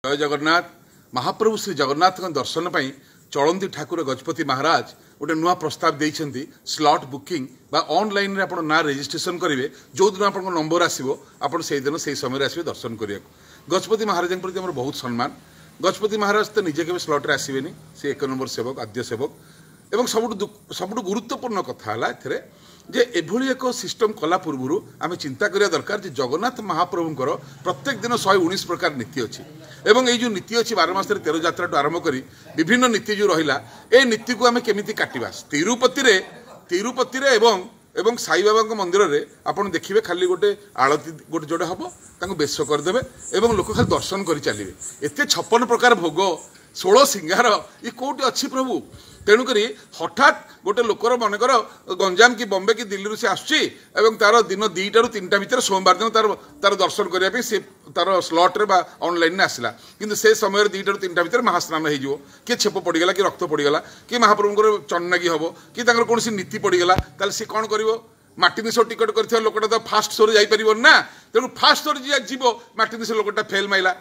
जय जगन्नाथ। महाप्रभु श्री जगन्नाथ दर्शन पर चलती ठाकुर गजपति महाराज गोटे नुआ प्रस्ताव देइछन्ति स्लॉट बुकिंग बा ऑनलाइन रे आपण ना रजिस्ट्रेशन करेंगे जो दिन आप नंबर आसो आप दिन से समय आसवे दर्शन करने गजपति महाराज प्रति आम बहुत सम्मान। गजपति महाराज तो निजे के स्लॉट्रे आसबेनि से एक नंबर सेवक आद्य सेवक एवं सबुठ गुरुत्वपूर्ण कथा है जे एभली एक सिस्टम कला पूर्व आम चिंता करिया दरकार जे जगन्नाथ महाप्रभुंकर प्रत्येक दिन 119 प्रकार नीति अच्छी एवं ये जो नीति अच्छी 12 मास 13 यात्रा आरंभ करी विभिन्न नीति जो रहिला ए नीति को आम केमिति काटिबा तिरुपति रे एवं साई बाबा मंदिर रे आपण देखिबे खाली गोटे आलती गोटे जोड़े हम तांको बेश करदेबे एवं लोक खाली दर्शन कर चलिए एते 56 प्रकार भोग 16 सिंगार ये कोटी अच्छी प्रभु तेणुक हठात गोटे लोकर मनकर गंजाम कि बॉम्बे कि दिल्ली से आसुची तार दिन 2टा ରୁ 3टा भितर सोमवार दिन तार दर्शन करने से तार स्लॉट्रे ऑनलाइन आसला कि से समय 2टा ରୁ 3टा भितर महास्नान हो किए छेप पड़गला कि रक्त पड़गला कि महाप्रभुंर चन्नागी हम कि कौन नीति पड़गला ताल सी कौन कर माटिनिश टिकट कर लोकटा तो फास्ट शो जापर ना तेणु फास्ट शो जी जीव माटिनिश लोकटा फेल माइला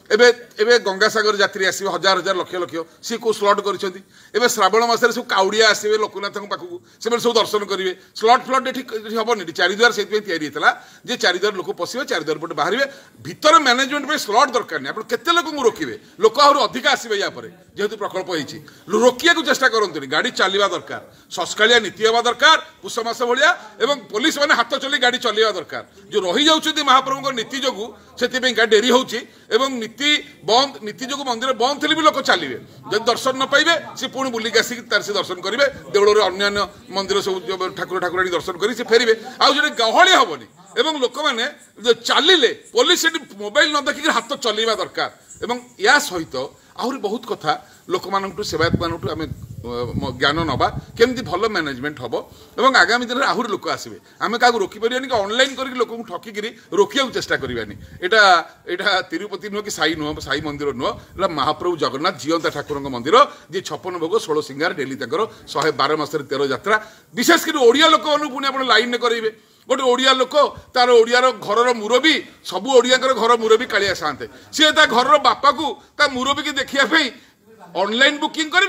एबे गंगासागर यात्री आसवे हजार हजार लक्ष लक्ष सी को स्लॉट कर श्रावण मसरे सब काउड़िया आसवे लोकनाथ पाखक से सब दर्शन करेंगे स्लॉट फ्लट ये हेनी चारिद्वार से जे चारिद्वार लोक पशे चारिद्वार पटे बाहर भीतर मैनेजमेंट में स्लॉट दरकार नहीं आप केते लोक रोकवे लोक आहुरी अधिक आसवे या जेहेतु प्रकल्प होती रोकिया चेष्टा करते गाड़ी चलवा दरकार सस्कालिया नीति हवा दरकार पुष मास भाया एवं पुलिस मैंने हाथ चल गाड़ी चलवा दरकार जो रही जाऊँ महाप्रभु नीति जो से डेरी होती नीति बंद नीति जो मंदिर बंद थे भी लोक चलिए जब दर्शन न पाइबे सी पुणी बुलिक आसिक तार से दर्शन करेंगे देवल अन्य मंदिर सब ठाकुर ठाकुराणी दर्शन कर फेरबे आउ गहली हेनी एवं लोक मैंने चलिए पुलिस मोबाइल न देखिक हाथ चलवा दरकार एवं या सहित आहरी बहुत कथा लोक मानू सेवायत मानू आम ज्ञान नवा केमती भल मैनेजमेंट हम और आगामी दिन में आहरी लोक आसवे आम क्या रोकीपर कि ऑनलाइन कर लोक ठकिक रोकिया चेष्टा करानी यहाँ तिरुपति नुह कि साई मंदिर नुह महाप्रभु जगन्नाथ जीवंता ठाकुर मंदिर जी 56 भोग 16 सिंगार डेली 112 मास 13 यात्रा विशेषकर ओडिया लोक पुणी आप लाइन करेंगे गोटे ओडिया लोक तार ओडियार घर मुरबी सबू ओडिया घर मुरबी कालिया साते सी घर बापा को मुरबी की देखापी ऑनलाइन बुकिंग कर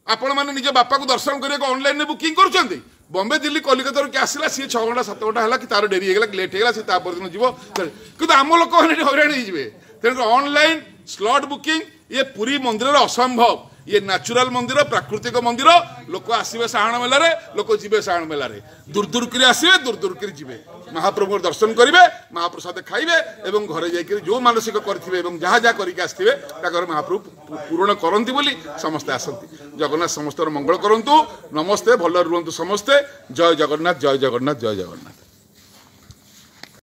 आपण मैंने निज बापा को दर्शन करने ऑनलाइन बुकिंग कर बॉम्बे दिल्ली कलिकता कि आसला सी 6 घंटा 7 घंटा है कि तार डेरी होगा लेट होगा सी दिन जीव कि आम लोक मैंने हईराण हो तेणु ऑनलाइन स्लॉट बुकिंग ये पूरी मंदिर असंभव ये नेचुरल मंदिर प्राकृतिक मंदिर लोक आसवे साहाण मेलारे लोक जीवे साहाण मेलारे दूर दूर कर आसवे दूर दूर कर जीवे महाप्रभु दर्शन करेंगे महाप्रसाद खाइबे एवं घरे जाकर जो मानसिक करेंगे जहाँ जहाँ करके आसवे महाप्रभु पूरण करती बोली समस्ते आसती जगन्नाथ समस्त मंगल करंतु नमस्ते भल रुहतु समस्ते जय जगन्नाथ जय जगन्नाथ जय जगन्नाथ।